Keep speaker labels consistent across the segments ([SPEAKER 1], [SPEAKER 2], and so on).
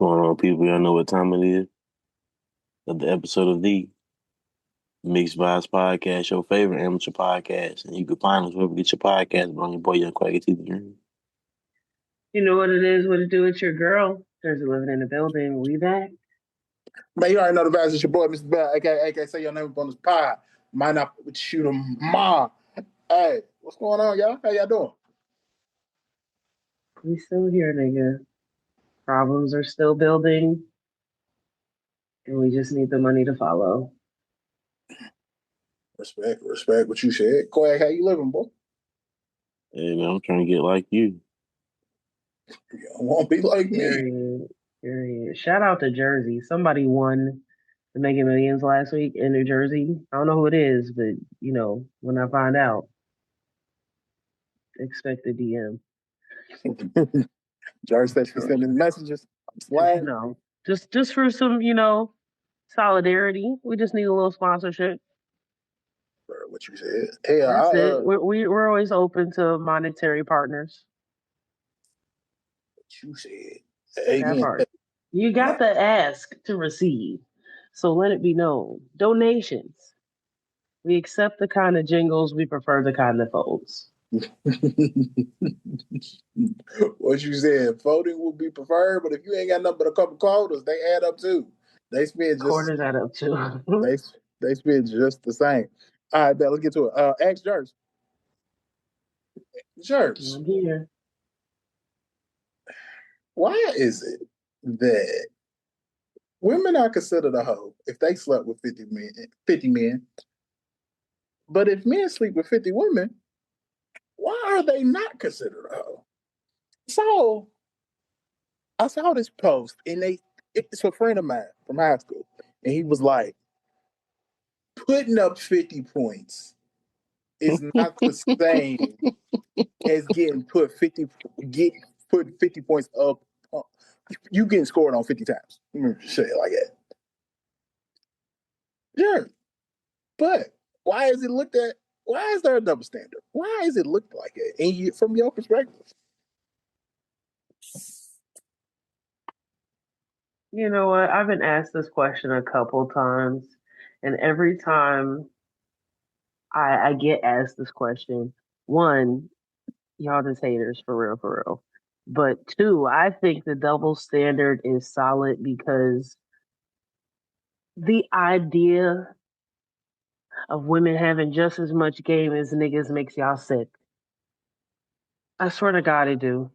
[SPEAKER 1] Going on, people? Y'all know what time it is? Of the episode of the Mixed Vibes Podcast, your favorite amateur podcast. And you can find us wherever you get your podcast, but on your boy Young Quaggy TV.
[SPEAKER 2] You know what it is, what it do, it's your girl. There's a living in the building. We back.
[SPEAKER 3] Man, you already know the vibes. It's your boy, Mr. Bell, aka say your name up on this pod. Might not shoot him, ma. Hey, what's going on, y'all? How y'all doing?
[SPEAKER 2] We still here, nigga. Problems are still building. And we just need the money to follow.
[SPEAKER 3] Respect what you said. Quag, how you living, boy?
[SPEAKER 1] Hey, man, I'm trying to get like you.
[SPEAKER 3] You won't be like
[SPEAKER 2] me. Period. Shout out to Jersey. Somebody won the Mega Millions last week in New Jersey. I don't know who it is, but, when I find out, expect a DM.
[SPEAKER 3] Jersey said she's sending messages. I'm glad.
[SPEAKER 2] No, just for some, solidarity. We just need a little sponsorship.
[SPEAKER 3] What you said. Hey,
[SPEAKER 2] that's it. We're always open to monetary partners.
[SPEAKER 3] What you said. Amen.
[SPEAKER 2] You got to ask to receive. So let it be known. Donations. We accept the kind of jingles. We prefer the kind that folds.
[SPEAKER 3] What you said, folding would be preferred, but if you ain't got nothing but a couple quarters, they add up too. They spend just
[SPEAKER 2] quarters add up too.
[SPEAKER 3] they spend just the same. All right, let's get to it. Ask Jerz. Jerz.
[SPEAKER 2] I'm here.
[SPEAKER 3] Why is it that women are considered a hoe if they slept with 50 men? But if men sleep with 50 women, why are they not considered a hoe? So I saw this post, and it's a friend of mine from high school, and he was like, putting up 50 points is not the same as getting put 50 points up. You getting scored on 50 times. Let me say it like that. Yeah. But why is it looked at? Why is there a double standard? Why is it looked like it? And from your perspective?
[SPEAKER 2] You know what? I've been asked this question a couple times, and every time I get asked this question, one, y'all just haters for real. But two, I think the double standard is solid because the idea of women having just as much game as niggas makes y'all sick. I swear to God it do.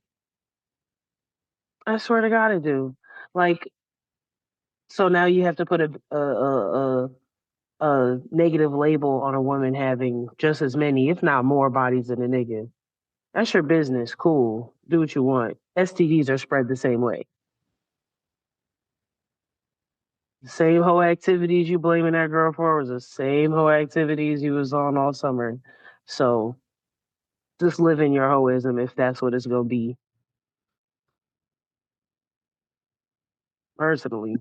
[SPEAKER 2] Like, so now you have to put a negative label on a woman having just as many, if not more, bodies than a nigga. That's your business. Cool. Do what you want. STDs are spread the same way. The same whole activities you blaming that girl for was the same whole activities you was on all summer. So just live in your hoism if that's what it's gonna be. Personally.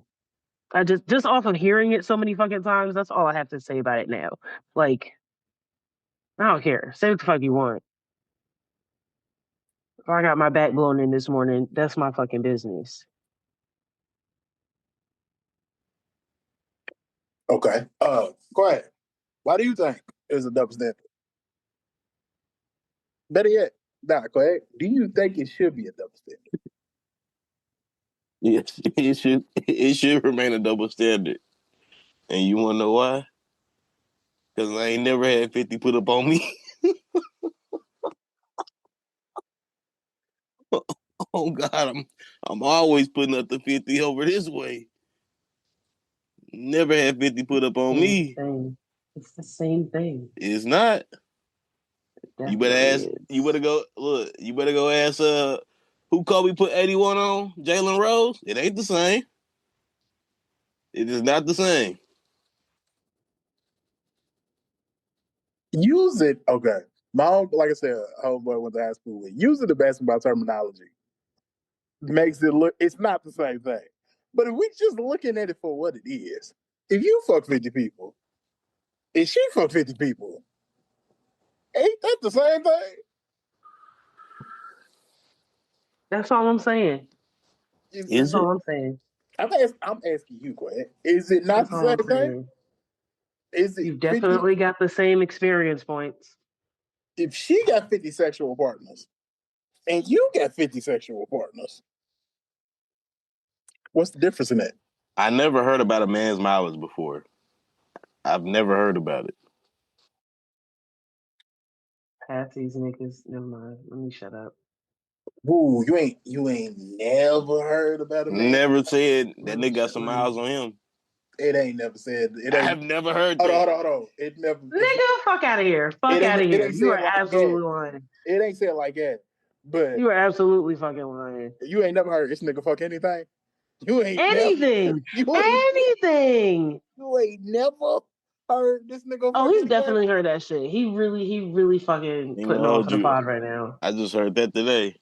[SPEAKER 2] I just off of hearing it so many fucking times, that's all I have to say about it now. Like, I don't care. Say what the fuck you want. If I got my back blown in this morning, that's my fucking business.
[SPEAKER 3] Okay. Go ahead. Why do you think there's a double standard? Better yet, Doc, go ahead. Do you think it should be a double standard?
[SPEAKER 1] Yes, it should remain a double standard. And you want to know why? Because I ain't never had 50 put up on me. Oh God, I'm always putting up the 50 over this way. Never had 50 put up on me.
[SPEAKER 2] It's the same thing.
[SPEAKER 1] It's not. You better ask. You better go. Look. You better go ask. Who Kobe put 81 on? Jalen Rose. It ain't the same. It is not the same.
[SPEAKER 3] Use it. Okay. Like I said, homeboy went to high school with. Using the basketball terminology makes it look. It's not the same thing. But if we just looking at it for what it is, if you fuck 50 people, if she fuck 50 people, ain't that the same thing?
[SPEAKER 2] That's all I'm saying. That's all I'm saying.
[SPEAKER 3] I'm asking you, Quinn. Is it not the same thing? Is it?
[SPEAKER 2] You've definitely got the same experience points.
[SPEAKER 3] If she got 50 sexual partners and you got 50 sexual partners, what's the difference in that?
[SPEAKER 1] I never heard about a man's mileage before. I've never heard about it.
[SPEAKER 2] Half these niggas, never mind. Let me shut up.
[SPEAKER 3] Ooh, you ain't never heard about a man.
[SPEAKER 1] Never said that nigga got some miles on him.
[SPEAKER 3] It ain't never said. It ain't.
[SPEAKER 1] I've never heard that.
[SPEAKER 3] Hold on. It never.
[SPEAKER 2] Nigga, fuck out of here. Fuck out of here. You are absolutely lying.
[SPEAKER 3] It ain't said like that. But
[SPEAKER 2] you are absolutely fucking lying.
[SPEAKER 3] You ain't never heard this nigga fuck anything. You ain't
[SPEAKER 2] anything. Anything.
[SPEAKER 3] You ain't never heard this nigga.
[SPEAKER 2] Oh, he's definitely heard that shit. He really fucking putting off the pod right now.
[SPEAKER 1] I just heard that today.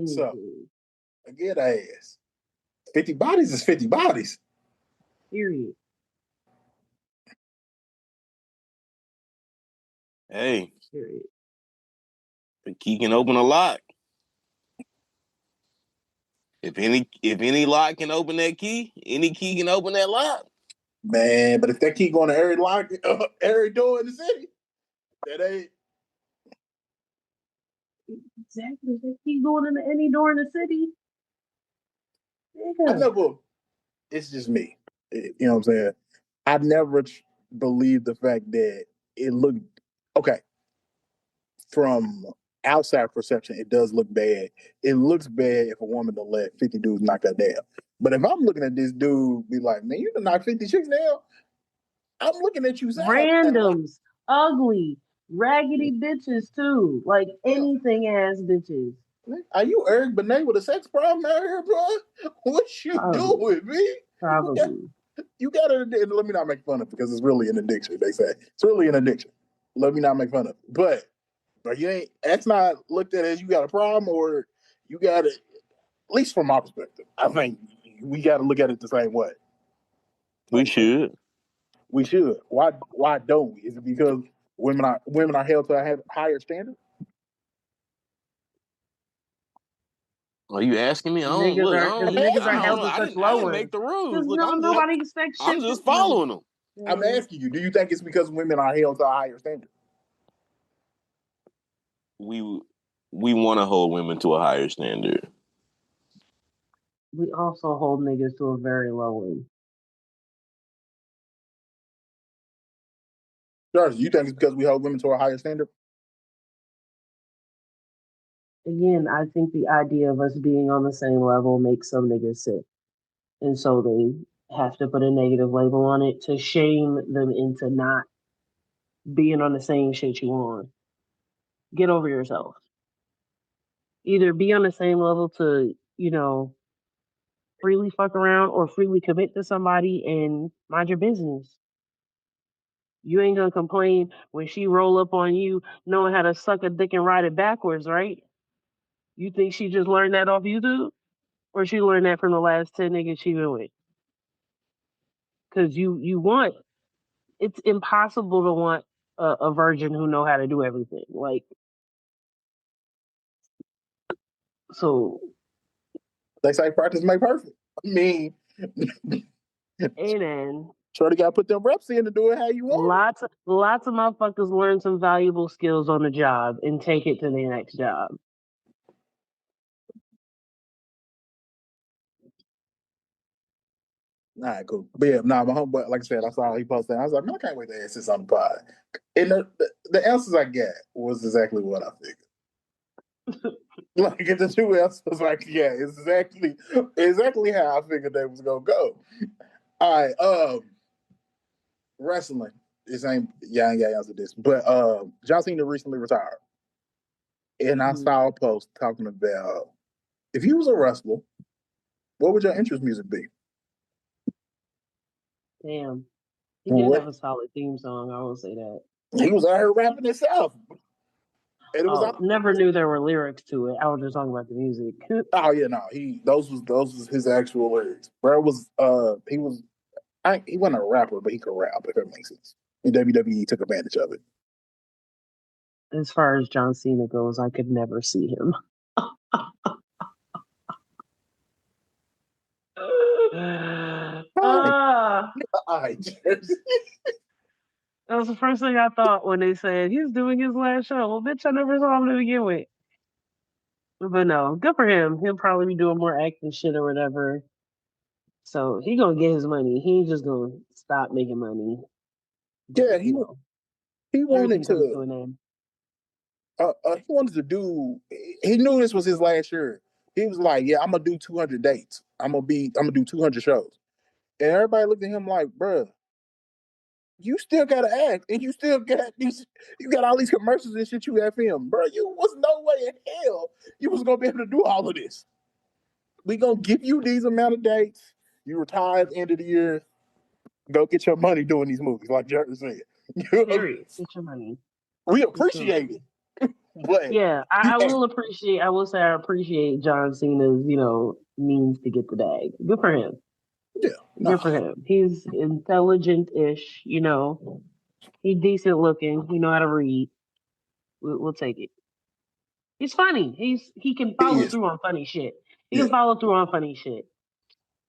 [SPEAKER 3] So, I get ass. 50 bodies is 50 bodies.
[SPEAKER 2] Period.
[SPEAKER 1] Hey.
[SPEAKER 2] Period.
[SPEAKER 1] The key can open a lock. If any lock can open that key, any key can open that lock.
[SPEAKER 3] Man, but if that key going to every lock, every door in the city, that ain't.
[SPEAKER 2] Exactly. That key going into any door in the city.
[SPEAKER 3] I never. It's just me. You know what I'm saying? I never believed the fact that it looked okay. From outside perception, it does look bad. It looks bad if a woman to let 50 dudes knock her down. But if I'm looking at this dude, be like, man, you can knock 50 chicks down. I'm looking at you.
[SPEAKER 2] Randoms, ugly, raggedy bitches too. Like anything ass bitches.
[SPEAKER 3] Are you Eric Benet with a sex problem out here, bro? What you doing, man?
[SPEAKER 2] Probably.
[SPEAKER 3] You gotta let me not make fun of it because it's really an addiction. They say it's really an addiction. Let me not make fun of it, but you ain't. That's not looked at as you got a problem or you got it. At least from my perspective, I think we got to look at it the same way.
[SPEAKER 1] We should.
[SPEAKER 3] We should. Why don't we? Is it because women are held to a higher standard?
[SPEAKER 1] Are you asking me?
[SPEAKER 2] Niggas are held to such lower.
[SPEAKER 1] I didn't make the rules. Look,
[SPEAKER 2] nobody expects shit.
[SPEAKER 1] I'm just following them.
[SPEAKER 3] I'm asking you, do you think it's because women are held to a higher standard?
[SPEAKER 1] We want to hold women to a higher standard.
[SPEAKER 2] We also hold niggas to a very low one.
[SPEAKER 3] George, you think it's because we hold women to a higher standard?
[SPEAKER 2] Again, I think the idea of us being on the same level makes some niggas sick. And so they have to put a negative label on it to shame them into not being on the same shit you on. Get over yourself. Either be on the same level to, freely fuck around or freely commit to somebody and mind your business. You ain't gonna complain when she roll up on you knowing how to suck a dick and ride it backwards, right? You think she just learned that off YouTube? Or she learned that from the last 10 niggas she been with? Because it's impossible to want a virgin who know how to do everything. Like, so.
[SPEAKER 3] They say practice make perfect. I mean.
[SPEAKER 2] Amen.
[SPEAKER 3] Shorty got to put them reps in to do it how you want.
[SPEAKER 2] Lots of motherfuckers learn some valuable skills on the job and take it to their next job.
[SPEAKER 3] All right, cool. But yeah, my homeboy, like I said, I saw he posted. I was like, man, I can't wait to ask this on the pod. And the answers I got was exactly what I figured. Like the two answers, like, yeah, it's exactly how I figured they was gonna go. All right, wrestling. I ain't got to answer this, but John Cena recently retired, and I saw a post talking about if he was a wrestler, what would your interest music be?
[SPEAKER 2] Damn, he did have a solid theme song. I will say that
[SPEAKER 3] he was out here rapping himself.
[SPEAKER 2] And it was never knew there were lyrics to it. I was just talking about the music.
[SPEAKER 3] Oh yeah, no, those was his actual lyrics. Bro was he wasn't a rapper, but he could rap, if that makes sense. And WWE took advantage of it.
[SPEAKER 2] as far as John Cena goes, I could never see him. That was the first thing I thought when they said he's doing his last show. Well, bitch, I never saw him to begin with. But no, good for him. He'll probably be doing more acting shit or whatever. So he gonna get his money. He ain't just gonna stop making money.
[SPEAKER 3] Yeah, he wanted
[SPEAKER 2] comes
[SPEAKER 3] to.
[SPEAKER 2] To an end.
[SPEAKER 3] He wanted to do. He knew this was his last year. He was like, "Yeah, I'm gonna do 200 dates. I'm gonna do 200 shows." And everybody looked at him like, "Bruh, you still gotta act, and you still got these. You got all these commercials and shit you have filmed, bro. You was no way in hell you was gonna be able to do all of this. We gonna give you these amount of dates. You retire at the end of the year. Go get your money doing these movies, like Jerry said.
[SPEAKER 2] Period. Get your money.
[SPEAKER 3] We appreciate it." But
[SPEAKER 2] yeah, I will appreciate. I will say I appreciate John Cena's, means to get the bag. Good for him.
[SPEAKER 3] Yeah,
[SPEAKER 2] good for him. He's intelligent-ish. He's decent looking. He know how to read. We'll take it. He's funny. He can follow through on funny shit. He can follow through on funny shit.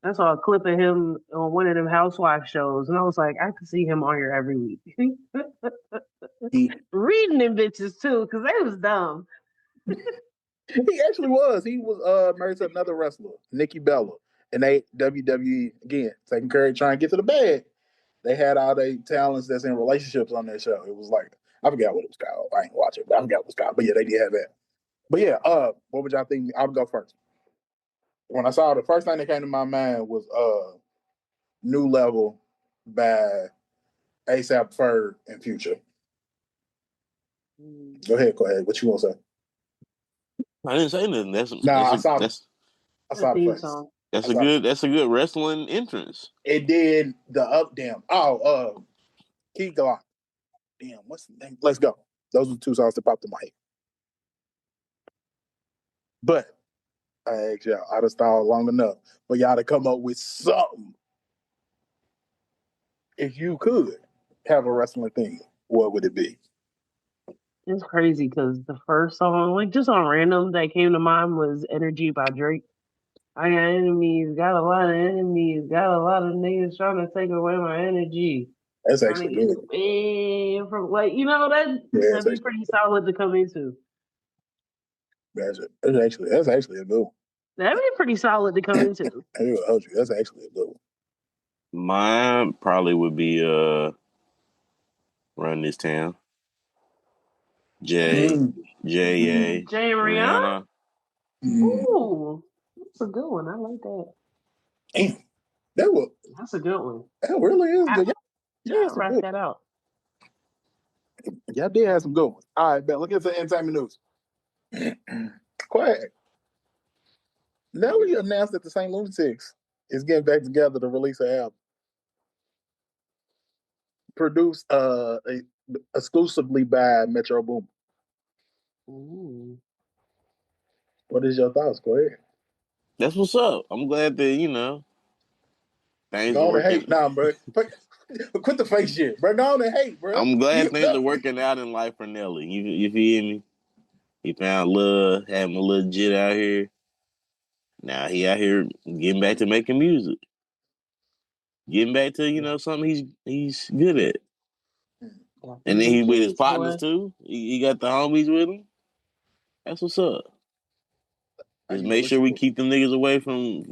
[SPEAKER 2] I saw a clip of him on one of them housewife shows, and I was like, I could see him on here every week. Reading them bitches too, because they was dumb.
[SPEAKER 3] He actually was. He was married to another wrestler, Nikki Bella, and they WWE again taking care trying to get to the bag. They had all their talents that's in relationships on their show. It was like I forgot what it was called. I ain't watch it, but I forgot what it was called. But yeah, they did have that. But yeah, what would y'all think? I'll go first. When I saw it, the first thing that came to my mind was New Level by ASAP Ferg and Future. Go ahead. What you want to say?
[SPEAKER 1] I didn't say nothing. I
[SPEAKER 3] saw the face.
[SPEAKER 1] That's a good wrestling entrance.
[SPEAKER 3] It did the up damn. Key Glock. Damn, what's the name? Let's go. Those were the two songs that popped in my head. But I asked y'all, I just stalled long enough for y'all to come up with something. If you could have a wrestling thing, what would it be?
[SPEAKER 2] It's crazy because the first song, like just on random, that came to mind was "Energy" by Drake. I got enemies, got a lot of enemies, got a lot of niggas trying to take away my energy.
[SPEAKER 3] That's actually good.
[SPEAKER 2] From that'd be pretty solid to come into.
[SPEAKER 3] That's actually a good one.
[SPEAKER 2] That'd be pretty solid to come into.
[SPEAKER 3] That's actually a good one.
[SPEAKER 1] Mine probably would be Run This Town. Jay and
[SPEAKER 2] Rihanna. Ooh, that's a good one. I like that.
[SPEAKER 3] Damn,
[SPEAKER 2] that's a good one.
[SPEAKER 3] That really is good.
[SPEAKER 2] Yeah, wrap that out.
[SPEAKER 3] Y'all did have some good ones. All right, bet. Look at the entertainment news. Quiet. NLE announced that the St. Lunatics is getting back together to release an album. Produced exclusively by Metro Boomin.
[SPEAKER 2] Ooh.
[SPEAKER 3] What is your thoughts? Go ahead.
[SPEAKER 1] That's what's up. I'm glad that, things
[SPEAKER 3] are
[SPEAKER 1] working.
[SPEAKER 3] Hate now, bro. Quit the fake shit, bro. Go on and hate, bro.
[SPEAKER 1] I'm glad things are working out in life for Nelly. You feel me? He found love, having a little jit out here. Now he out here getting back to making music. Getting back to, something he's good at. And then he with his partners too. He got the homies with him. That's what's up. Just make sure we keep them niggas away from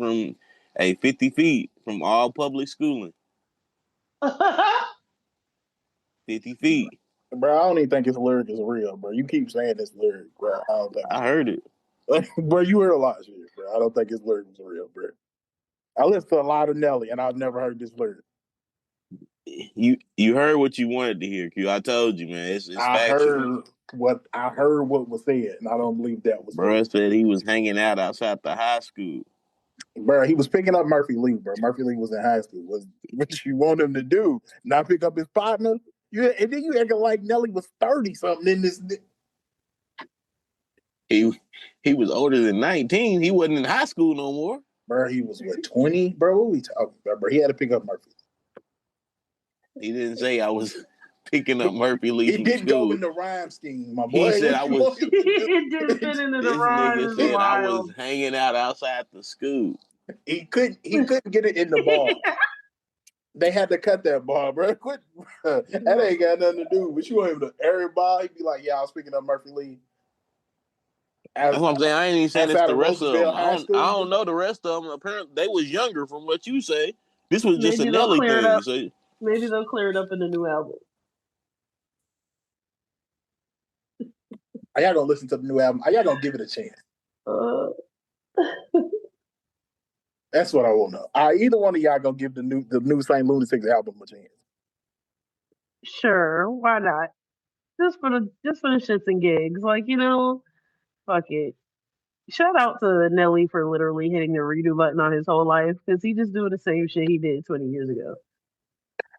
[SPEAKER 1] 50 feet from all public schooling. 50 feet.
[SPEAKER 3] Bro, I don't even think his lyric is real, bro. You keep saying this lyric, bro.
[SPEAKER 1] I heard it.
[SPEAKER 3] Bro, you heard a lot of shit, bro. I don't think his lyric was real, bro. I listen to a lot of Nelly, and I've never heard this lyric.
[SPEAKER 1] You heard what you wanted to hear, Q. I told you, man. It's factual.
[SPEAKER 3] I heard what was said, and I don't believe that was.
[SPEAKER 1] Bro said he was hanging out outside the high school.
[SPEAKER 3] Bro, he was picking up Murphy Lee, bro. Murphy Lee was in high school. What you want him to do? Not pick up his partner? And then you acting like Nelly was 30-something in this.
[SPEAKER 1] He was older than 19. He wasn't in high school no more.
[SPEAKER 3] Bro, he was 20? Bro, what we talking about, bro? He had to pick up Murphy.
[SPEAKER 1] He didn't say I was picking up Murphy Lee from
[SPEAKER 3] didn't go
[SPEAKER 1] school.
[SPEAKER 3] in the rhyme scheme, my
[SPEAKER 1] He
[SPEAKER 3] boy.
[SPEAKER 1] said I was.
[SPEAKER 2] It didn't fit into the
[SPEAKER 1] This
[SPEAKER 2] rhyme.
[SPEAKER 1] nigga said I was hanging out outside the school.
[SPEAKER 3] He couldn't get it in the bar. They had to cut that bar, bro. Quit. That ain't got nothing to do. But you want him to everybody be like, yeah, I was picking up Murphy Lee.
[SPEAKER 1] That's what I'm saying. I ain't even saying it's the rest of them. I don't know the rest of them. Apparently, they was younger from what you say. This was just a Nelly thing. So
[SPEAKER 2] maybe they'll clear it up in the new album.
[SPEAKER 3] Are y'all gonna listen to the new album? Are y'all gonna give it a chance? That's what I want to know. Either one of y'all gonna give the new St. Lunatics album a chance?
[SPEAKER 2] Sure, why not? Just for the shits and gigs, like, fuck it. Shout out to Nelly for literally hitting the redo button on his whole life, because he just doing the same shit he did 20 years ago.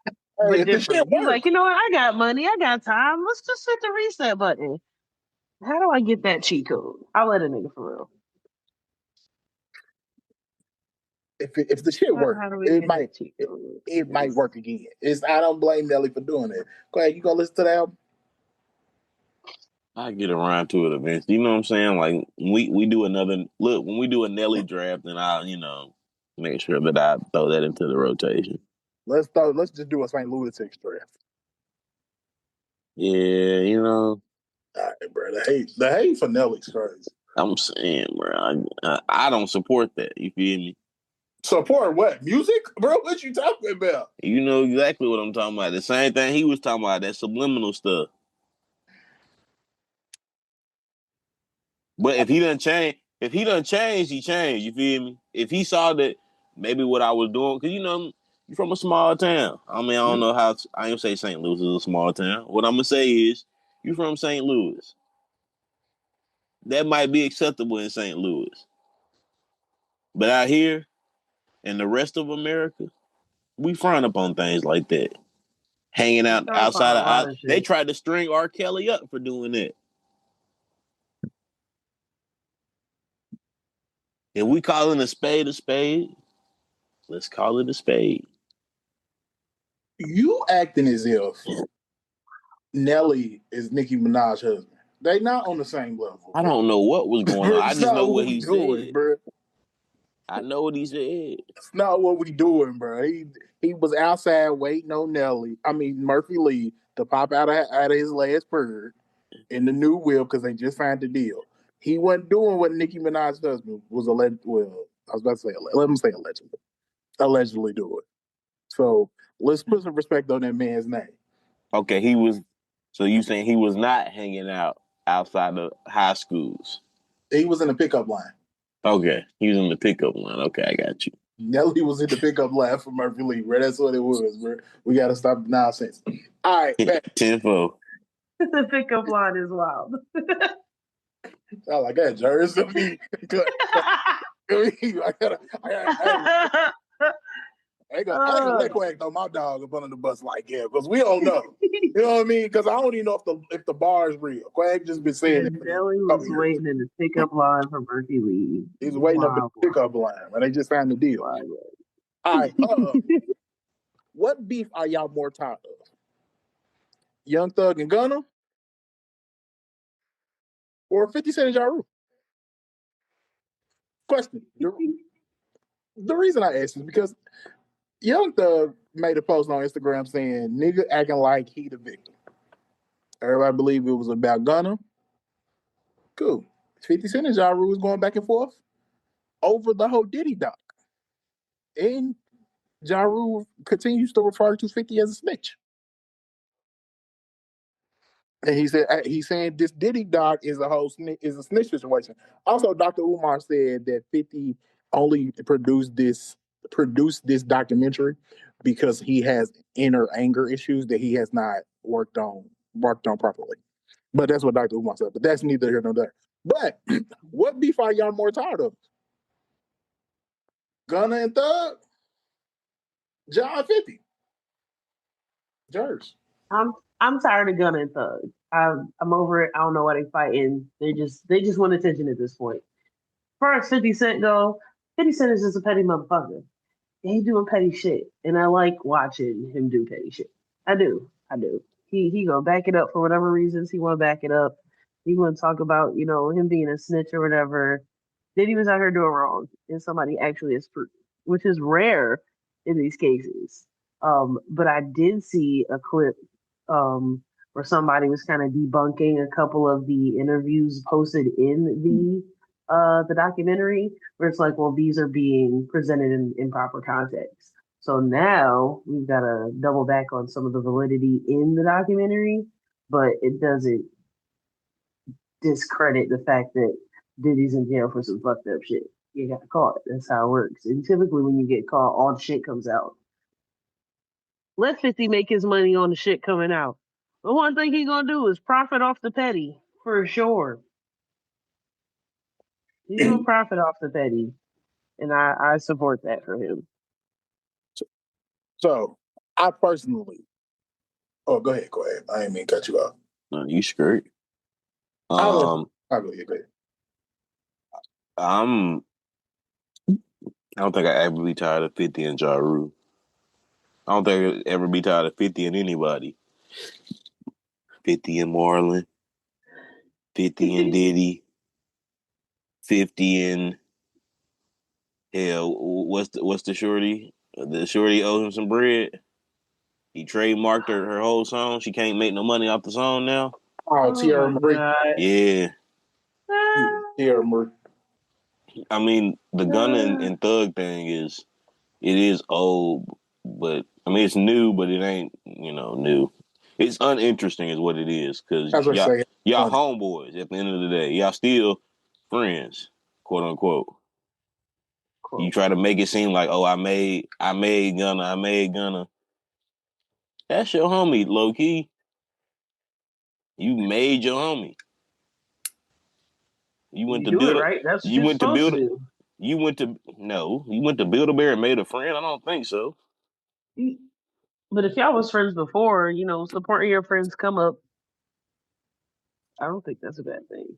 [SPEAKER 3] Hey,
[SPEAKER 2] but different. He's like, you know what? I got money, I got time. Let's just hit the reset button. How do I get that cheat code? I'll let a nigga for real.
[SPEAKER 3] If the shit works, it might work again. I don't blame Nelly for doing it. Go ahead, you gonna listen to the album?
[SPEAKER 1] I get around to it eventually. You know what I'm saying? Like we do another look when we do a Nelly draft, then I'll make sure that I throw that into the rotation.
[SPEAKER 3] Let's just do a St. Lunatics draft.
[SPEAKER 1] Yeah,
[SPEAKER 3] All right, bro. The hate for Nelly's crazy.
[SPEAKER 1] I'm saying, bro, I don't support that. You feel me?
[SPEAKER 3] Support what? Music? Bro, what you talking about?
[SPEAKER 1] You know exactly what I'm talking about. The same thing he was talking about, that subliminal stuff. But if he done change, he changed. You feel me? If he saw that maybe what I was doing, because you're from a small town. I mean, I don't know how, I ain't gonna say St. Louis is a small town. What I'm gonna say is, you're from St. Louis. That might be acceptable in St. Louis. But out here, in the rest of America, we frown upon things like that. Hanging out outside of they tried to string R. Kelly up for doing that. If we calling a spade, let's call it a spade.
[SPEAKER 3] You acting as if Nelly is Nicki Minaj's husband. They not on the same level.
[SPEAKER 1] I don't know what was going on. I just know what he said.
[SPEAKER 3] Bro.
[SPEAKER 1] I know what he said.
[SPEAKER 3] It's not what we doing, bro. He was outside waiting on Murphy Lee to pop out of his last bird in the new whip because they just signed the deal. He wasn't doing what Nicki Minaj's husband was alleged. Well, I was about to say, let him say allegedly do it. So let's put some respect on that man's name.
[SPEAKER 1] Okay, so you saying he was not hanging out outside of high schools?
[SPEAKER 3] He was in the pickup line.
[SPEAKER 1] Okay, he was in the pickup line. Okay, I got you.
[SPEAKER 3] Nelly was in the pickup line for Murphy Lee, bro. That's what it was, bro. We got to stop the nonsense. All right,
[SPEAKER 1] 10-4.
[SPEAKER 2] The pickup line is wild.
[SPEAKER 3] I like that, Jersey. I ain't gonna let Quack throw my dog up under the bus like that because we don't know. You know what I mean? Because I don't even know if the bar is real. Quack just been saying it.
[SPEAKER 2] Nelly was waiting in the pickup line for Murphy Lee.
[SPEAKER 3] He's waiting up in the pickup line, and they just signed the deal. All right. What beef are y'all more tired of? Young Thug and Gunna? Or 50 Cent and Ja Rule? Question. The reason I asked is because Young Thug made a post on Instagram saying, nigga acting like he the victim. Everybody believed it was about Gunna. Cool. 50 Cent and Ja Rule was going back and forth over the whole Diddy doc. And Ja Rule continues to refer to 50 as a snitch. And he's saying this Diddy doc is a snitch situation. Also, Dr. Umar said that 50 only produced this documentary because he has inner anger issues that he has not worked on properly. But that's what Dr. Umar said. But that's neither here nor there. But what beef are y'all more tired of? Gunna and Thug? John 50? Jers?
[SPEAKER 2] I'm tired of Gunna and Thug. I'm over it. I don't know why they fighting. They just want attention at this point. First, 50 Cent go. 50 Cent is just a petty motherfucker. And he doing petty shit, and I like watching him do petty shit. I do. He gonna back it up for whatever reasons he want to back it up. He want to talk about him being a snitch or whatever. Then he was out here doing wrong, and somebody actually is proof, which is rare in these cases. But I did see a clip where somebody was kind of debunking a couple of the interviews posted in the documentary, where it's like, well, these are being presented in proper context. So now we've got to double back on some of the validity in the documentary, but it doesn't discredit the fact that Diddy's in jail for some fucked up shit. You got caught. That's how it works. And typically, when you get caught, all the shit comes out. Let 50 make his money on the shit coming out. The one thing he gonna do is profit off the petty for sure. He's gonna profit off the petty, and I support that for him.
[SPEAKER 3] So I personally, go ahead. I didn't mean to cut you off.
[SPEAKER 1] No, you straight.
[SPEAKER 3] I'll go ahead.
[SPEAKER 1] I don't think I ever be tired of 50 and Ja Rule. I don't think I'd ever be tired of 50 and anybody. 50 and Marlon, 50 and Diddy, 50 and hell, what's the shorty? The shorty owes him some bread. He trademarked her whole song. She can't make no money off the song now.
[SPEAKER 3] Oh, Tierra Marie.
[SPEAKER 1] Yeah.
[SPEAKER 3] Tierra Marie.
[SPEAKER 1] I mean, the Gunna and Thug thing is old, but I mean it's new, but it ain't new. It's uninteresting, is what it is, because y'all homeboys at the end of the day. Y'all still friends, quote unquote. You try to make it seem like, oh, I made Gunna. That's your homie, low key. You made your homie. You went to build
[SPEAKER 2] right. That's what
[SPEAKER 1] you
[SPEAKER 2] you're
[SPEAKER 1] went to
[SPEAKER 2] supposed
[SPEAKER 1] build
[SPEAKER 2] to do.
[SPEAKER 1] You went to Build-A-Bear and made a friend? I don't think so.
[SPEAKER 2] But if y'all was friends before, supporting your friends come up, I don't think that's a bad thing.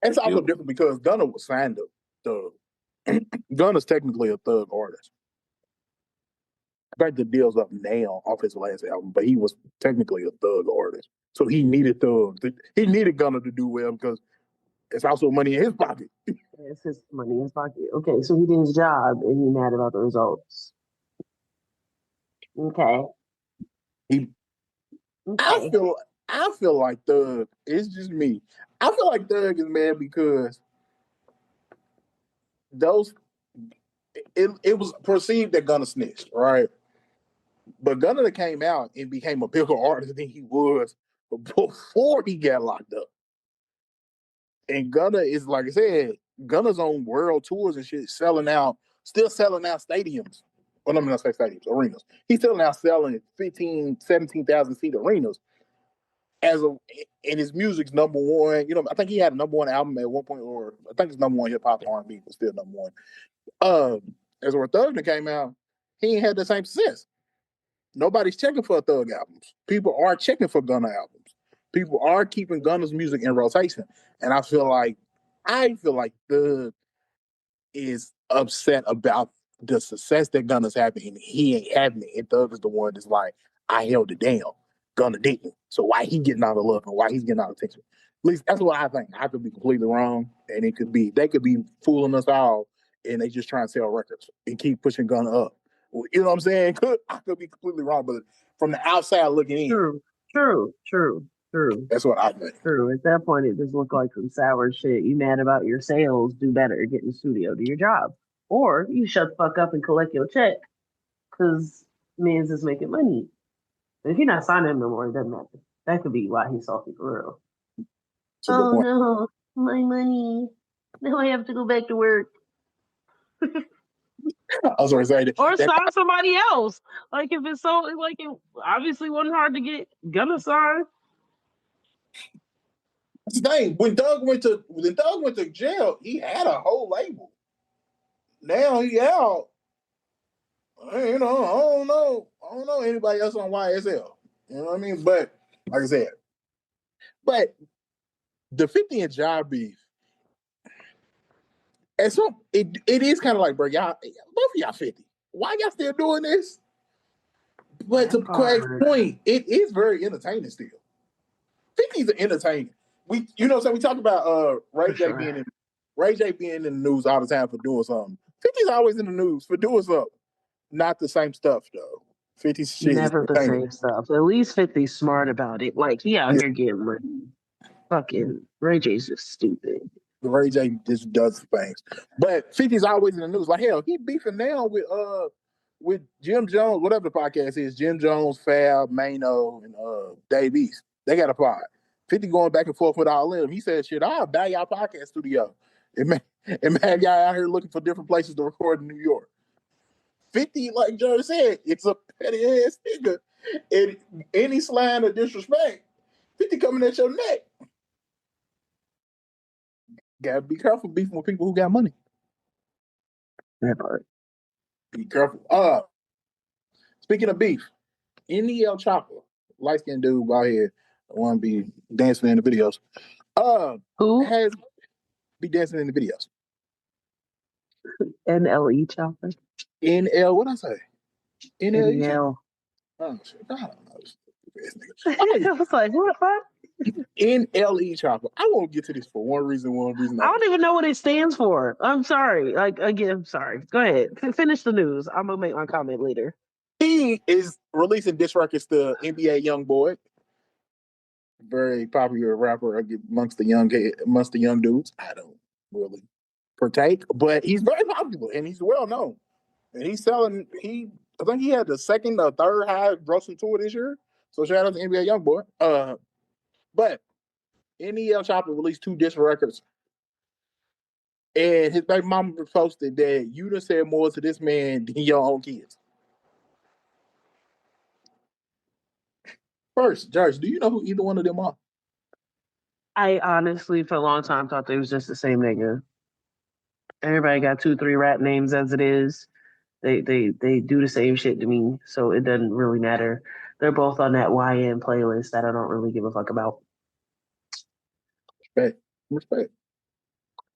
[SPEAKER 3] It's also different because Gunna was signed to Gunna's technically a Thug artist. I think the deal's up now off his last album, but he was technically a Thug artist. So he needed Thug. He needed Gunna to do well because it's also money in his pocket.
[SPEAKER 2] It's his money in his pocket. Okay, so he did his job and he mad about the results. Okay.
[SPEAKER 3] I feel like Thug, it's just me. I feel like Thug is mad because it was perceived that Gunna snitched, right? But Gunna that came out and became a bigger artist than he was before he got locked up. And Gunna is, like I said, Gunna's on world tours and shit, still selling out stadiums. Well, let me not say stadiums, arenas. He's still now selling 15, 17,000 seat arenas. And his music's number one. I think he had a number one album at one point, or I think it's number one hip hop R&B, but still number one. As where Thug came out, he ain't had the same success. Nobody's checking for Thug albums. People are checking for Gunna albums. People are keeping Gunna's music in rotation. And I feel like Thug is upset about the success that Gunna's having, and he ain't having it. And Thug is the one that's like, I held it down. Gunna didn't. So why he getting out of love and why he's getting out of attention? At least that's what I think. I could be completely wrong, and they could be fooling us all, and they just try and sell records and keep pushing Gunna up. You know what I'm saying? I could be completely wrong, but from the outside looking in.
[SPEAKER 2] True.
[SPEAKER 3] That's what I think.
[SPEAKER 2] True. At that point, it just looked like some sour shit. You mad about your sales? Do better. Get in the studio. Do your job. Or you shut the fuck up and collect your check because man's is making money. But if you're not signing him no more, it doesn't matter. That could be why he's salty for real. Oh no, my money. Now I have to go back to work.
[SPEAKER 3] I was already saying
[SPEAKER 2] or sign somebody else. Like if it's so, like it obviously wasn't hard to get Gunna signed.
[SPEAKER 3] That's the thing. When Doug went to jail, he had a whole label. Now he out. I don't know anybody else on YSL. You know what I mean? But like I said, the 50 and Ja beef. And so it is kind of like, bro, y'all, both of y'all 50. Why y'all still doing this? But to Craig's point, it is very entertaining still. 50's an entertainer. So we talk about Ray J being in the news all the time for doing something. 50's always in the news for doing something. Not the same stuff though. 50's shit
[SPEAKER 2] never the same stuff. At least 50's smart about it. Like he out here getting money. Fucking Ray J's just stupid.
[SPEAKER 3] Ray J just does things. But 50's always in the news. Like hell, he beefing now with Jim Jones, whatever the podcast is, Jim Jones, Fab, Mano, and Dave East. They got a pod. 50 going back and forth with all of them. He said, shit, I'll buy y'all podcast studio. And have y'all out here looking for different places to record in New York. 50, like Jerry said, it's a petty ass nigga. And any slang or disrespect, 50 coming at your neck. Gotta be careful beefing with people who got money.
[SPEAKER 2] That part.
[SPEAKER 3] Be careful. Speaking of beef, NLE Chopper, light skinned dude out here, want to be dancing in the videos.
[SPEAKER 2] Who
[SPEAKER 3] has be dancing in the videos?
[SPEAKER 2] NLE Chopper.
[SPEAKER 3] What I say? NLE. Oh shit! I don't know.
[SPEAKER 2] I was like, what the fuck?
[SPEAKER 3] NLE Chopper. I won't get to this for one reason.
[SPEAKER 2] I don't even know what it stands for. I'm sorry. Like again, sorry. Go ahead. Finish the news. I'm gonna make my comment later.
[SPEAKER 3] He is releasing diss records to NBA YoungBoy, very popular rapper amongst the young dudes. I don't really partake, but he's very popular and he's well known. And he's selling. I think he had the second or third high grossing tour this year. So shout out to NBA YoungBoy. But NLE Chopper released 2 diss records, and his baby mama posted that you done said more to this man than your own kids. First, George, do you know who either one of them are?
[SPEAKER 2] I honestly, for a long time, thought they was just the same nigga. Everybody got 2-3 rap names as it is. They do the same shit to me, so it doesn't really matter. They're both on that YN playlist that I don't really give a fuck about.
[SPEAKER 3] Respect.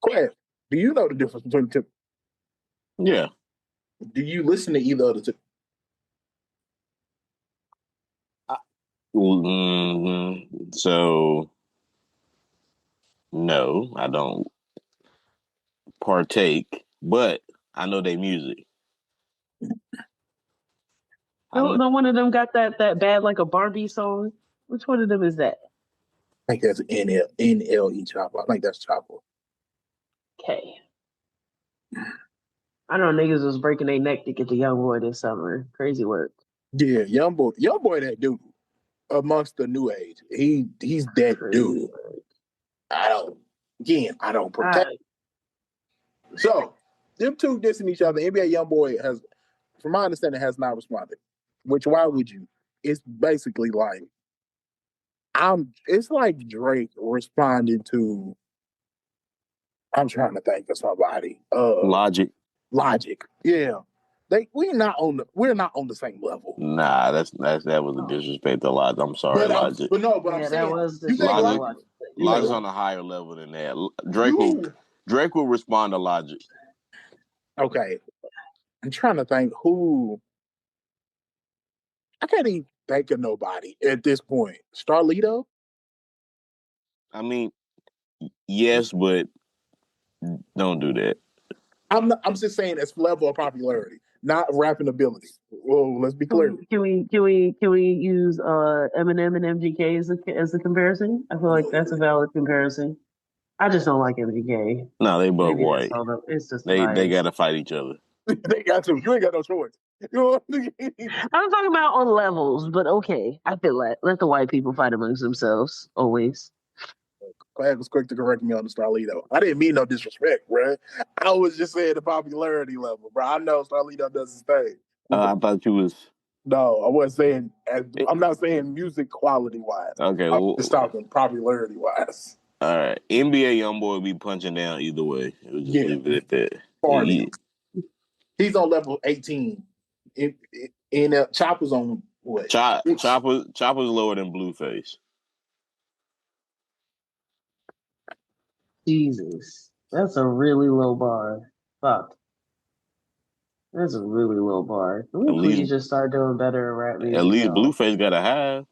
[SPEAKER 3] Quest, do you know the difference between the two?
[SPEAKER 1] Yeah.
[SPEAKER 3] Do you listen to either of the two?
[SPEAKER 1] So, no, I don't partake, but I know their music.
[SPEAKER 2] No one of them got that bad like a Barbie song. Which one of them is that?
[SPEAKER 3] I think that's NLE Chopper. I think that's Chopper.
[SPEAKER 2] Okay. I know niggas was breaking their neck to get the YoungBoy this summer. Crazy work.
[SPEAKER 3] Yeah, YoungBoy, that dude amongst the new age. He's that crazy dude. Work. I don't protect. So them two dissing each other. NBA YoungBoy has, from my understanding, has not responded. Which why would you? It's basically like it's like Drake responding to, I'm trying to think of somebody. Logic. Yeah. We're not on the same level.
[SPEAKER 1] Nah, that was a disrespect to Logic. I'm sorry, Logic.
[SPEAKER 3] I'm saying that was
[SPEAKER 1] Logic's on a higher level than that. Drake will respond to Logic.
[SPEAKER 3] Okay. I'm trying to think who. I can't even think of nobody at this point. Starlito?
[SPEAKER 1] I mean, yes, but don't do that.
[SPEAKER 3] I'm just saying it's level of popularity, not rapping ability. Well, let's be clear.
[SPEAKER 2] Can we use Eminem and MGK as a comparison? I feel like that's a valid comparison. I just don't like MGK.
[SPEAKER 1] No, they both white.
[SPEAKER 2] It's just
[SPEAKER 1] they got to fight each other.
[SPEAKER 3] They got to. You ain't got no choice.
[SPEAKER 2] I'm talking about on levels, but okay. I feel like let the white people fight amongst themselves always.
[SPEAKER 3] Craig was quick to correct me on the Starlito. I didn't mean no disrespect, bro. I was just saying the popularity level, bro. I know Starlito does his thing.
[SPEAKER 1] I thought you was.
[SPEAKER 3] No, I wasn't saying. I'm not saying music quality wise.
[SPEAKER 1] Okay,
[SPEAKER 3] I'm just talking popularity wise.
[SPEAKER 1] All right, NBA YoungBoy will be punching down either way. We'll just leave it at that.
[SPEAKER 3] He's on level 18. In Chopper's on what?
[SPEAKER 1] Chopper's lower than Blueface.
[SPEAKER 2] Jesus, that's a really low bar. Fuck. That's a really low bar. Can we please just start doing better in rap music?
[SPEAKER 1] At least Blueface got a high.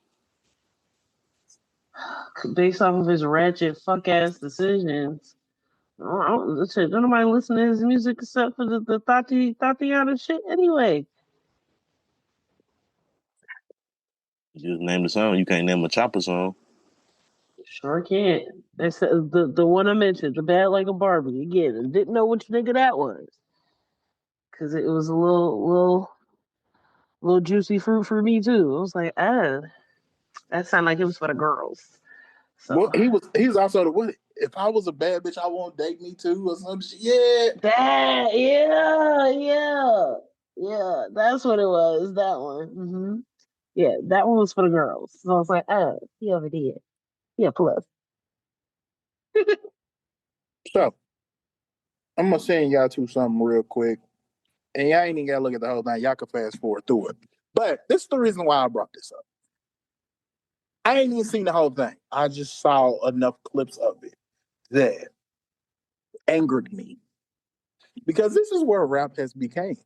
[SPEAKER 2] Based off of his ratchet fuck ass decisions. Don't nobody listen to his music except for the Tatiana shit anyway.
[SPEAKER 1] You just name the song. You can't name a Chopper song.
[SPEAKER 2] Sure can't. That's the one I mentioned, the Bad Like a Barbie. Again, I didn't know which nigga that was. Cause it was a little juicy fruit for me too. I was like, that sounded like it was for the girls. So
[SPEAKER 3] well, he's also the one. If I was a bad bitch, I won't date me too or some shit. Yeah.
[SPEAKER 2] Yeah. That's what it was. That one. Mm-hmm. Yeah, that one was for the girls. So I was like, he over there. Yeah, plus.
[SPEAKER 3] So I'm gonna send y'all to something real quick. And y'all ain't even gotta look at the whole thing. Y'all can fast forward through it. But this is the reason why I brought this up. I ain't even seen the whole thing. I just saw enough clips of it that angered me. Because this is where rap has became.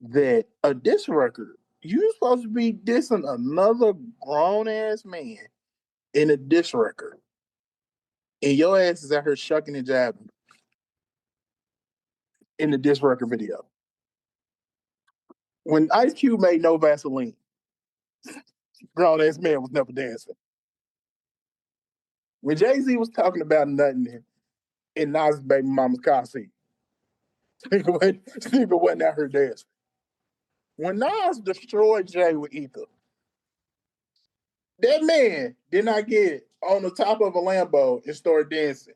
[SPEAKER 3] That a diss record, you supposed to be dissing another grown ass man in a diss record. And your ass is out here shucking and jabbing in the diss record video. When Ice Cube made No Vaseline, grown ass man was never dancing. When Jay-Z was talking about nothing in Nas' baby mama's car seat, Nigga wasn't out here dancing. When Nas destroyed Jay with Ether, that man did not get on the top of a Lambo and start dancing.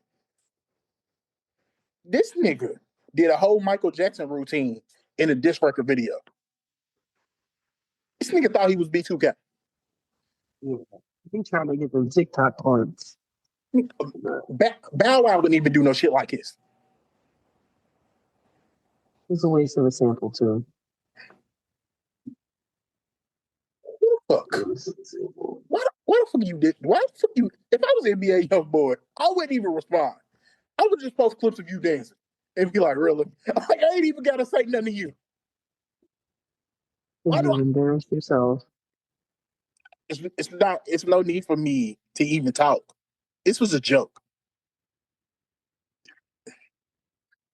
[SPEAKER 3] This nigga did a whole Michael Jackson routine in a diss record video. This nigga thought he was B2K.
[SPEAKER 2] Yeah. He trying to get them TikTok parts.
[SPEAKER 3] Bow Wow wouldn't even do no shit like this.
[SPEAKER 2] It's a waste of a sample too.
[SPEAKER 3] Fuck. Why the fuck you did? Why the fuck you? If I was NBA YoungBoy, I wouldn't even respond. I would just post clips of you dancing and be like, really? Like, I ain't even got to say nothing to you.
[SPEAKER 2] Why do you embarrass yourself?
[SPEAKER 3] It's no need for me to even talk. This was a joke.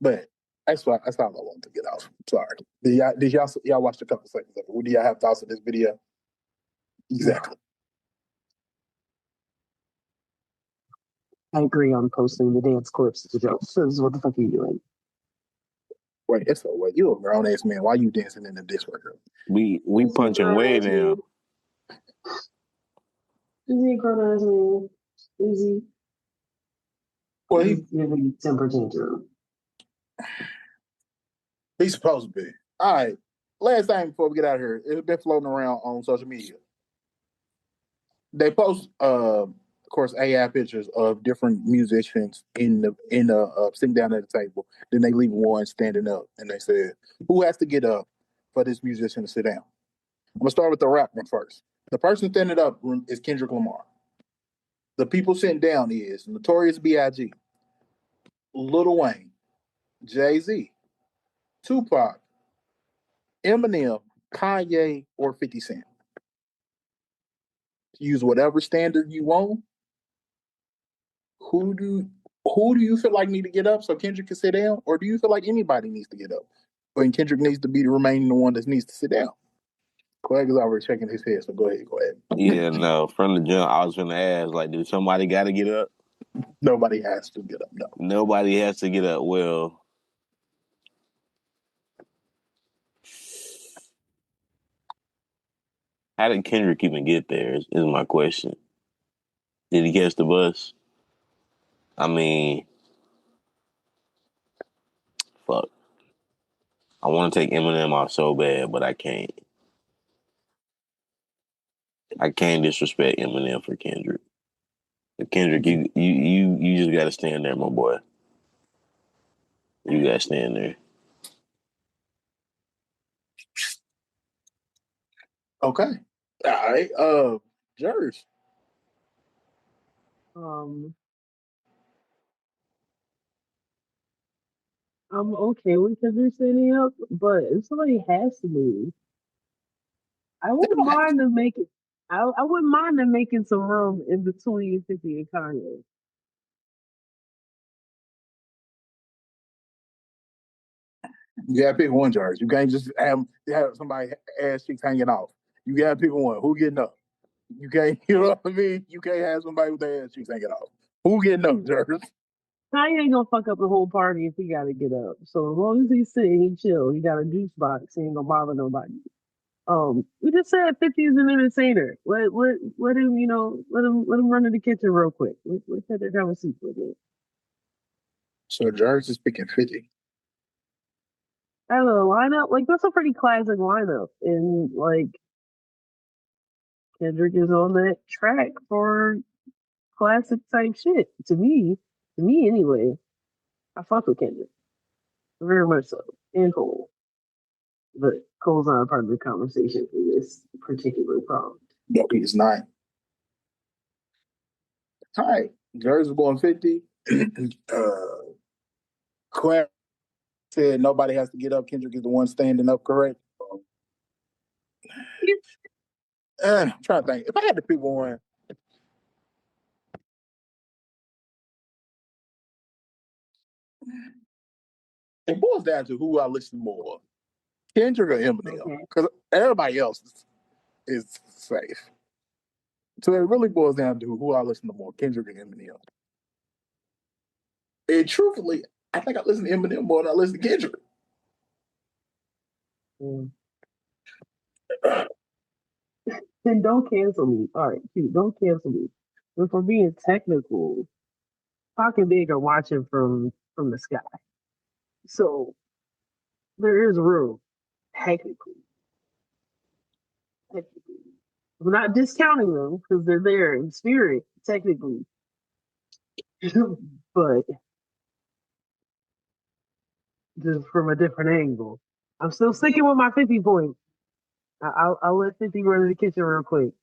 [SPEAKER 3] But that's all I wanted to get off. Sorry. Did y'all watch the couple seconds of it? What do y'all have thoughts of this video? Exactly.
[SPEAKER 2] I agree on posting the dance clips as a joke. So what the fuck are you doing?
[SPEAKER 3] Wait, you a grown ass man. Why are you dancing in the diss record?
[SPEAKER 1] We punching way down.
[SPEAKER 2] Is he a grown ass man? Is he?
[SPEAKER 3] Well, he's
[SPEAKER 2] giving temper tantrum.
[SPEAKER 3] He's supposed to be. All right. Last thing before we get out of here, it's been floating around on social media. They post, of course, AI pictures of different musicians sitting down at the table. Then they leave one standing up, and they said, "Who has to get up for this musician to sit down?" I'm gonna start with the rap one first. The person standing up is Kendrick Lamar. The people sitting down is Notorious B.I.G., Lil Wayne, Jay-Z, Tupac, Eminem, Kanye, or 50 Cent. Use whatever standard you want. Who do you feel like need to get up so Kendrick can sit down, or do you feel like anybody needs to get up, and Kendrick needs to be the remaining one that needs to sit down? Craig is already checking his head, so go ahead.
[SPEAKER 1] Yeah, no. From the jump, I was gonna ask, like, do somebody got to get up?
[SPEAKER 3] Nobody has to get up. No.
[SPEAKER 1] Nobody has to get up. Well, how did Kendrick even get there? Is my question. Did he catch the bus? I mean, fuck. I want to take Eminem off so bad, but I can't. I can't disrespect Eminem for Kendrick. Kendrick, you just gotta stand there, my boy. You gotta stand there.
[SPEAKER 3] Okay. All right. Jers.
[SPEAKER 2] I'm okay with Kendrick standing up, but if somebody has to move, I wouldn't mind them making. I wouldn't mind them making some room in between 50 and Kanye.
[SPEAKER 3] You gotta pick one, George. You can't just have somebody ass cheeks hanging off. You gotta pick one. Who getting up? You can't, you know what I mean? You can't have somebody with their ass cheeks hanging off. Who getting up, George?
[SPEAKER 2] Kanye ain't gonna fuck up the whole party if he gotta get up. So as long as he's sitting, he chill. He got a juice box. He ain't gonna bother nobody. We just said 50 is an entertainer. Let him, let him run to the kitchen real quick. Let's have that conversation with him.
[SPEAKER 3] So George is picking 50.
[SPEAKER 2] I don't know, lineup, like that's a pretty classic lineup. And like Kendrick is on that track for classic type shit. To me anyway. I fuck with Kendrick. Very much so. And Cole. But Cole's not a part of the conversation for this particular problem.
[SPEAKER 3] No, he is not. All right. George is going 50. Quinn said nobody has to get up. Kendrick is the one standing up, correct? I'm trying to think. If I had to pick one, it boils down to who I listen more, Kendrick or Eminem, because everybody else is safe. So it really boils down to who I listen to more, Kendrick or Eminem. And truthfully, I think I listen to Eminem more than I listen to Kendrick.
[SPEAKER 2] Then don't cancel me. All right, dude, don't cancel me. But for being technical, Pac and Big are watching from the sky. So there is room, technically. We're not discounting them because they're there in spirit, technically. But just from a different angle. I'm still sticking with my 50 points. I'll let 50 run to the kitchen real quick.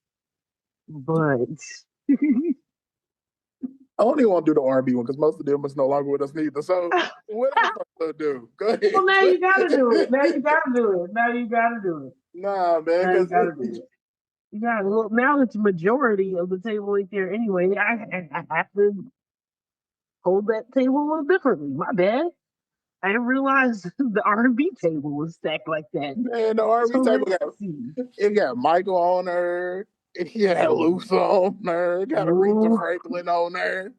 [SPEAKER 2] But
[SPEAKER 3] I don't even want to do the R&B one because most of them is no longer with us neither. So what am I supposed to do? Go ahead.
[SPEAKER 2] Well, now you gotta do it. Now you gotta do it.
[SPEAKER 3] Nah, man.
[SPEAKER 2] Now you gotta do it. You gotta look. Now it's majority of the table ain't there anyway. I have to hold that table a little differently. My bad. I didn't realize the R&B table was stacked like that.
[SPEAKER 3] Man, the R&B table got Michael on there. It got Luther on there. It got Aretha Franklin on there.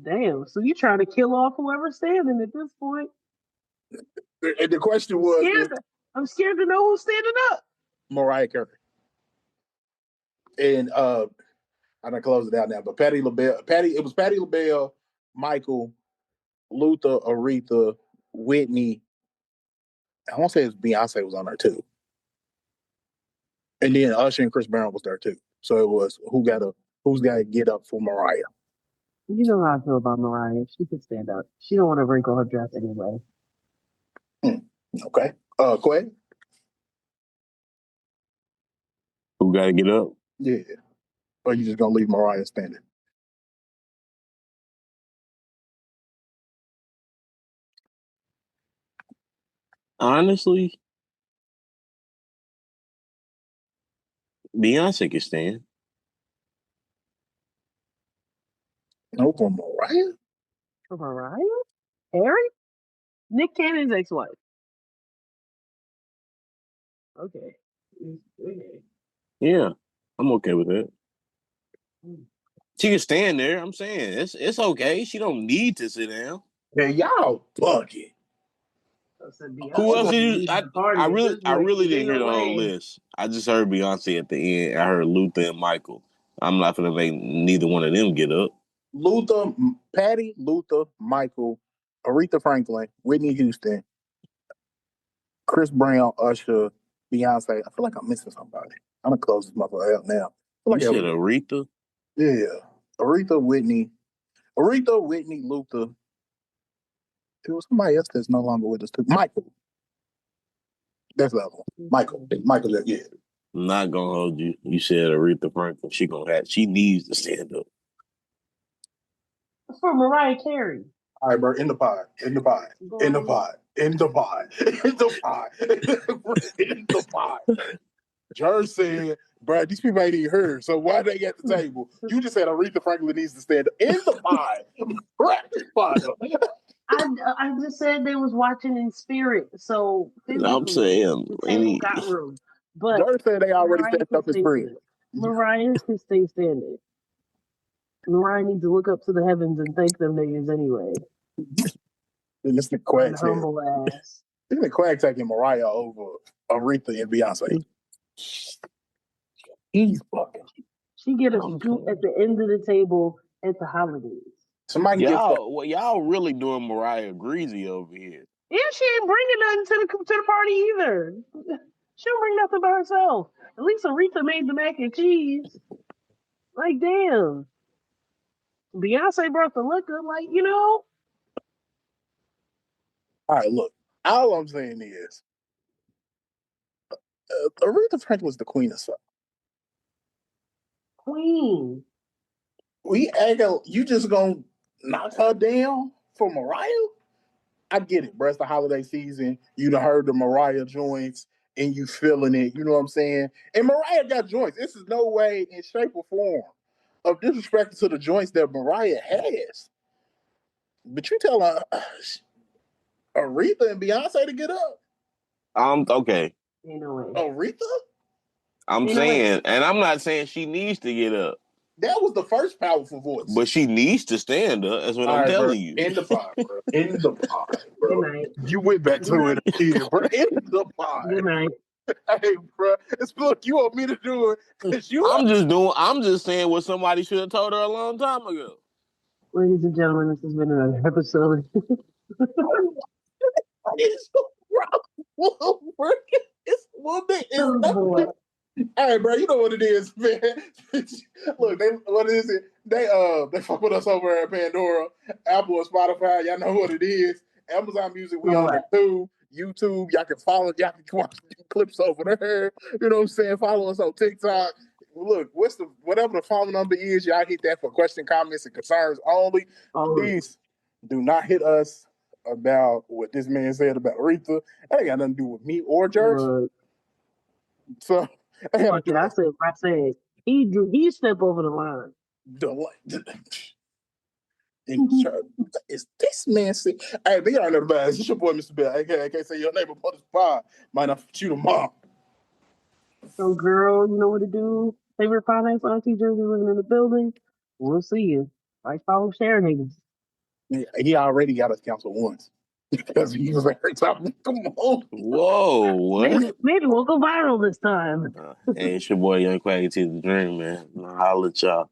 [SPEAKER 2] Damn. So you trying to kill off whoever's standing at this point?
[SPEAKER 3] And the question was,
[SPEAKER 2] I'm scared to know who's standing up.
[SPEAKER 3] Mariah Carey. And I'm gonna close it out now. But it was Patti LaBelle, Michael, Luther, Aretha, Whitney. I want to say Beyonce was on there too. And then Usher and Chris Brown was there too. So it was who's got to get up for Mariah.
[SPEAKER 2] You know how I feel about Mariah. She could stand up. She don't want to wrinkle her dress anyway.
[SPEAKER 3] Okay. Quay?
[SPEAKER 1] Who got to get up?
[SPEAKER 3] Yeah. Or you just gonna leave Mariah standing?
[SPEAKER 1] Honestly, Beyonce can stand.
[SPEAKER 3] No, for Mariah?
[SPEAKER 2] For Mariah? Harry? Nick Cannon's ex-wife. Okay.
[SPEAKER 1] Yeah, I'm okay with that. She can stand there. I'm saying it's okay. She don't need to sit down.
[SPEAKER 3] Yeah, y'all bugging.
[SPEAKER 1] Who else did you? I really didn't hear the whole list. I just heard Beyonce at the end. I heard Luther and Michael. I'm not gonna make neither one of them get up.
[SPEAKER 3] Patti, Luther, Michael, Aretha Franklin, Whitney Houston, Chris Brown, Usher, Beyonce. I feel like I'm missing somebody. I'm gonna close this motherfucker out now.
[SPEAKER 1] You said Aretha?
[SPEAKER 3] Yeah. Aretha, Whitney, Luther. There was somebody else that's no longer with us too. Michael. That's the other one. Michael, yeah.
[SPEAKER 1] I'm not gonna hold you. You said Aretha Franklin. She needs to stand up.
[SPEAKER 2] For Mariah Carey.
[SPEAKER 3] All right, bro. In the pot. In the pot. In the pot. In the pot. In the pot. In the pot. Jerry said, bro, these people ain't even heard. So why they at the table? You just said Aretha Franklin needs to stand in the pot.
[SPEAKER 2] I just said they was watching in spirit, so
[SPEAKER 1] I'm saying
[SPEAKER 2] the table got room. But
[SPEAKER 3] Jerry said they already
[SPEAKER 2] Mariah
[SPEAKER 3] stepped up his friend.
[SPEAKER 2] Mariah can stay standing. Mariah needs to look up to the heavens and thank them niggas anyway.
[SPEAKER 3] And this the Quack
[SPEAKER 2] humble ass.
[SPEAKER 3] This the Quack taking Mariah over Aretha and Beyonce. He's fucking.
[SPEAKER 2] She get a scoop at the end of the table at the holidays.
[SPEAKER 3] Somebody
[SPEAKER 1] y'all really doing Mariah greasy over here.
[SPEAKER 2] Yeah, she ain't bringing nothing to the party either. She don't bring nothing by herself. At least Aretha made the mac and cheese. Like, damn. Beyonce brought the liquor, like, you know.
[SPEAKER 3] All right, look. All I'm saying is, Aretha Franklin's the queen of soul.
[SPEAKER 2] Queen.
[SPEAKER 3] You just gonna knock her down for Mariah? I get it, bro. It's the holiday season. You done heard the Mariah joints and you feeling it. You know what I'm saying? And Mariah got joints. This is no way in shape or form of disrespect to the joints that Mariah has. But you tell her Aretha and Beyonce to get up?
[SPEAKER 1] Okay.
[SPEAKER 2] You know it.
[SPEAKER 3] Aretha?
[SPEAKER 1] I'm saying, and I'm not saying she needs to get up.
[SPEAKER 3] That was the first powerful voice.
[SPEAKER 1] But she needs to stand up. That's what I'm telling you.
[SPEAKER 3] In the pot, bro. In the pot, bro.
[SPEAKER 2] Good night.
[SPEAKER 3] You went back to it again, bro. In the pot.
[SPEAKER 2] Good night.
[SPEAKER 3] Hey, bro. Look, you want me to do it?
[SPEAKER 1] I'm just saying what somebody should have told her a long time ago.
[SPEAKER 2] Ladies and gentlemen, this has been another episode.
[SPEAKER 3] This woman is all right, bro. You know what it is, man. Look, they fuck with us over at Pandora, Apple, or Spotify. Y'all know what it is. Amazon Music, we on it too. YouTube, y'all can follow. Y'all can watch clips over there. You know what I'm saying? Follow us on TikTok. Look, whatever the phone number is, y'all hit that for question, comments, and concerns only. Please do not hit us about what this man said about Aretha. That ain't got nothing to do with me or George. So
[SPEAKER 2] I said what I said. He stepped over the line.
[SPEAKER 3] Is this man sick? Hey, they already know the bad. It's your boy, Mr. Bell. I can't say your name upon this pod. Might not fit you tomorrow.
[SPEAKER 2] So, girl, you know what to do. Favorite finance auntie Jersey living in the building. We'll see you. Like, follow, share, niggas.
[SPEAKER 3] He already got us canceled once because he was every time. Come on.
[SPEAKER 1] Whoa, what?
[SPEAKER 2] Maybe we'll go viral this time.
[SPEAKER 1] Hey, it's your boy Young Quaggy T the Dream, man. I'll holla at y'all.